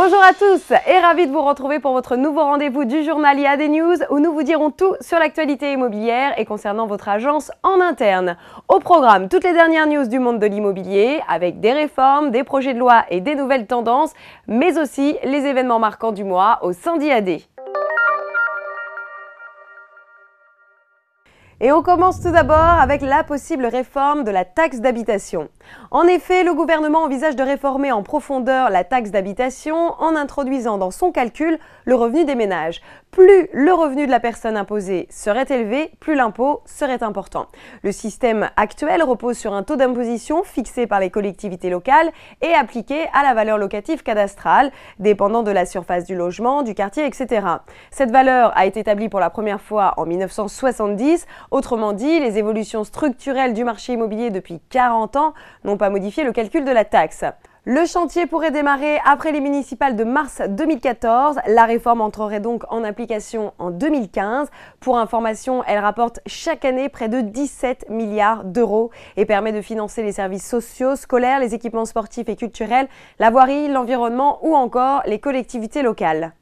Bonjour à tous et ravi de vous retrouver pour votre nouveau rendez-vous du journal IAD News où nous vous dirons tout sur l'actualité immobilière et concernant votre agence en interne. Au programme, toutes les dernières news du monde de l'immobilier avec des réformes, des projets de loi et des nouvelles tendances, mais aussi les événements marquants du mois au sein d'IAD. Et on commence tout d'abord avec la possible réforme de la taxe d'habitation. En effet, le gouvernement envisage de réformer en profondeur la taxe d'habitation en introduisant dans son calcul le revenu des ménages. Plus le revenu de la personne imposée serait élevé, plus l'impôt serait important. Le système actuel repose sur un taux d'imposition fixé par les collectivités locales et appliqué à la valeur locative cadastrale, dépendant de la surface du logement, du quartier, etc. Cette valeur a été établie pour la première fois en 1970. Autrement dit, les évolutions structurelles du marché immobilier depuis 40 ans n'ont pas modifié le calcul de la taxe. Le chantier pourrait démarrer après les municipales de mars 2014. La réforme entrerait donc en application en 2015. Pour information, elle rapporte chaque année près de 17 milliards d'euros et permet de financer les services sociaux, scolaires, les équipements sportifs et culturels, la voirie, l'environnement ou encore les collectivités locales.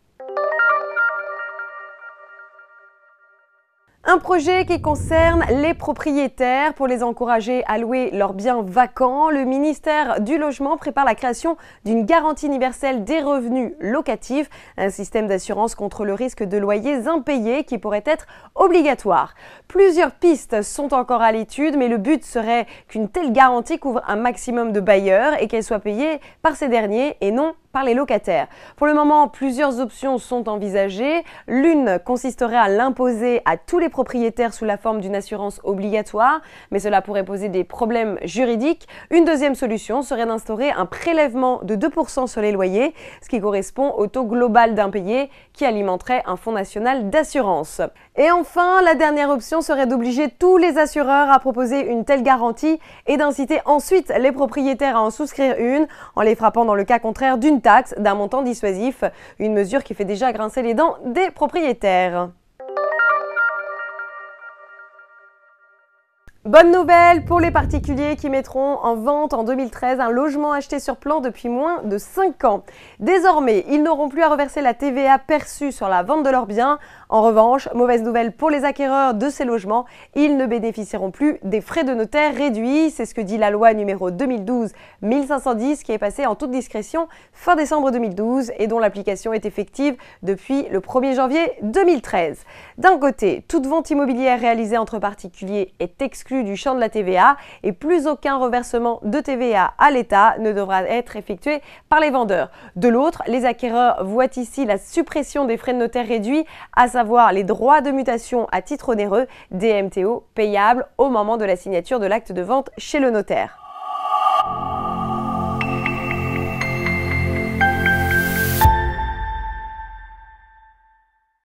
Un projet qui concerne les propriétaires. Pour les encourager à louer leurs biens vacants, le ministère du Logement prépare la création d'une garantie universelle des revenus locatifs, un système d'assurance contre le risque de loyers impayés qui pourrait être obligatoire. Plusieurs pistes sont encore à l'étude, mais le but serait qu'une telle garantie couvre un maximum de bailleurs et qu'elle soit payée par ces derniers et non par les locataires. Pour le moment, plusieurs options sont envisagées. L'une consisterait à l'imposer à tous les propriétaires sous la forme d'une assurance obligatoire, mais cela pourrait poser des problèmes juridiques. Une deuxième solution serait d'instaurer un prélèvement de 2% sur les loyers, ce qui correspond au taux global d'impayés qui alimenterait un fonds national d'assurance. Et enfin, la dernière option serait d'obliger tous les assureurs à proposer une telle garantie et d'inciter ensuite les propriétaires à en souscrire une en les frappant dans le cas contraire d'une taxe d'un montant dissuasif, une mesure qui fait déjà grincer les dents des propriétaires. Bonne nouvelle pour les particuliers qui mettront en vente en 2013 un logement acheté sur plan depuis moins de 5 ans. Désormais, ils n'auront plus à reverser la TVA perçue sur la vente de leurs biens. En revanche, mauvaise nouvelle pour les acquéreurs de ces logements, ils ne bénéficieront plus des frais de notaire réduits. C'est ce que dit la loi numéro 2012-1510 qui est passée en toute discrétion fin décembre 2012 et dont l'application est effective depuis le 1er janvier 2013. D'un côté, toute vente immobilière réalisée entre particuliers est exclue du champ de la TVA et plus aucun reversement de TVA à l'État ne devra être effectué par les vendeurs. De l'autre, les acquéreurs voient ici la suppression des frais de notaire réduits, à savoir les droits de mutation à titre onéreux, DMTO, payables au moment de la signature de l'acte de vente chez le notaire.